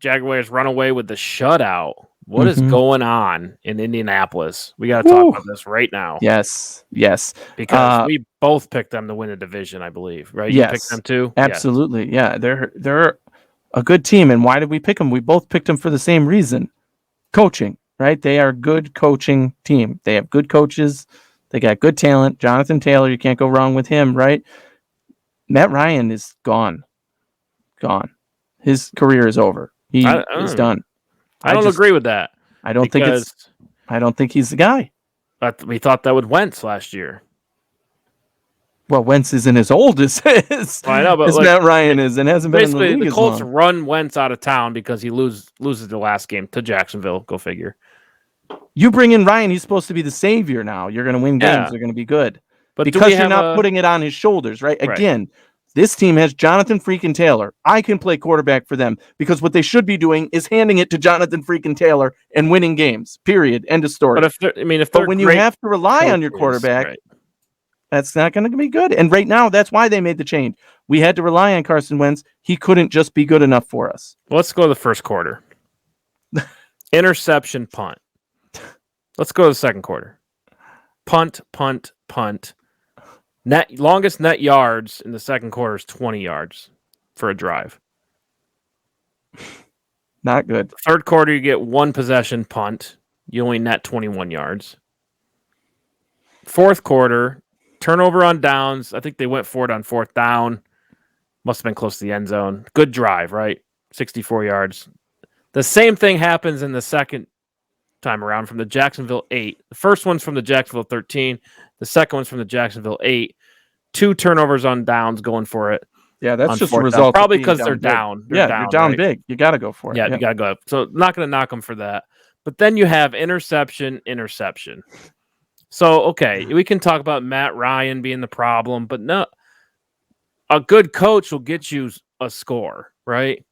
Jaguars run away with the shutout. What is going on in Indianapolis? We got to talk about this right now. Yes. Because we both picked them to win the division, I believe, right? Yes. You picked them too? Absolutely. Yes. Yeah, they're a good team. And why did we pick them? We both picked them for the same reason. Coaching, right? They are a good coaching team. They have good coaches. They got good talent. Jonathan Taylor, you can't go wrong with him, right? Matt Ryan is gone. His career is over. He is done. I don't agree with that. I don't think he's the guy. But we thought that with Wentz last year. Well, Wentz isn't as old as I know, but Matt Ryan is, and hasn't been in the league the as Colts long. run Wentz out of town because he loses the last game to Jacksonville. Go figure. You bring in Ryan, he's supposed to be the savior now. You're going to win games. They're going to be good. But because you're not putting it on his shoulders, right? Again, this team has Jonathan freaking Taylor. I can play quarterback for them because what they should be doing is handing it to Jonathan freaking Taylor and winning games. Period. End of story. But when you have to rely on your quarterback, that's not going to be good. And right now, that's why they made the change. We had to rely on Carson Wentz. He couldn't just be good enough for us. Let's go to the first quarter. Interception, punt. Let's go to the second quarter. Punt. Longest net yards in the second quarter is 20 yards for a drive. Not good. Third quarter, you get one possession punt. You only net 21 yards. Fourth quarter, turnover on downs. I think they went for it on fourth down. Must have been close to the end zone. Good drive, right? 64 yards. The same thing happens in the second time around from the Jacksonville 8. The first one's from the Jacksonville 13. The second one's from the Jacksonville 8. 2 turnovers on downs going for it. Yeah, that's just a result. Probably because they're down. You're down big. You got to go for it. Yeah, you got to go up. So not going to knock them for that. But then you have interception. So, okay, we can talk about Matt Ryan being the problem, but no, a good coach will get you a score, right?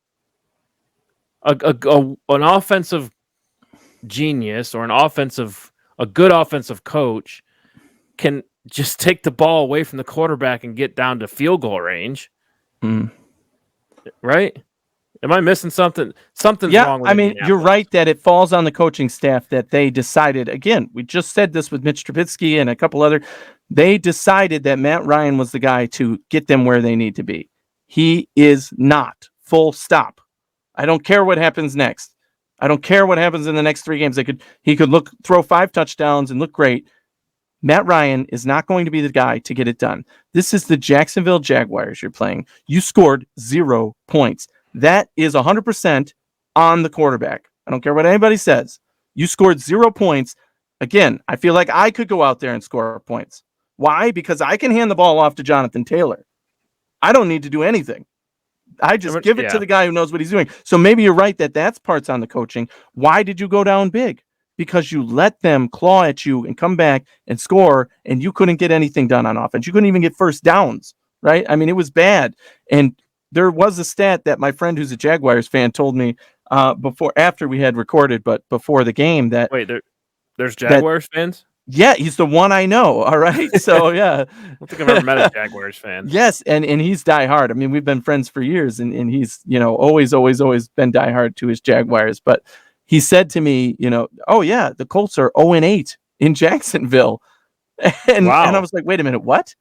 An offensive genius or a good offensive coach can just take the ball away from the quarterback and get down to field goal range. Right? Am I missing something? Something's wrong with Indianapolis. You're right that it falls on the coaching staff that they decided, again, we just said this with Mitch Trubisky and a couple other, they decided that Matt Ryan was the guy to get them where they need to be. He is not. Full stop. I don't care what happens next. I don't care what happens in the next 3 games. He could throw 5 touchdowns and look great. Matt Ryan is not going to be the guy to get it done. This is the Jacksonville Jaguars you're playing. You scored 0 points. That is 100% on the quarterback. I don't care what anybody says. You scored 0 points. Again, I feel like I could go out there and score points. Why? Because I can hand the ball off to Jonathan Taylor. I don't need to do anything. I just give it to the guy who knows what he's doing. So maybe you're right that's parts on the coaching. Why did you go down big? Because you let them claw at you and come back and score, and you couldn't get anything done on offense. You couldn't even get first downs, right? I mean, it was bad. And there was a stat that my friend who's a Jaguars fan told me after we had recorded, but before the game that... Wait, there's Jaguars fans? Yeah, he's the one I know. All right. So, yeah. I don't think I've ever met a Jaguars fan. Yes. And he's diehard. I mean, we've been friends for years, and he's, always been diehard to his Jaguars. But he said to me, oh, yeah, the Colts are 0-8 in Jacksonville. And I was like, wait a minute, what?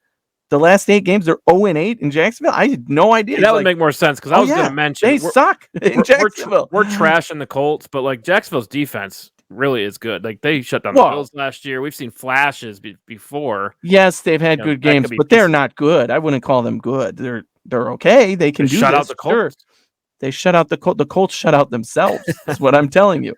The last 8 games, they're 0-8 in Jacksonville? I had no idea. That would make more sense because I was going to mention. They suck in Jacksonville. We're trashing the Colts, but Jacksonville's defense really is good. They shut down the Bills last year. We've seen flashes before. Yes, they've had good games, but they're not good. I wouldn't call them good. They're okay. They can shut out the Colts. Sure. They shut out the Colts. The Colts shut out themselves. Is what I'm telling you.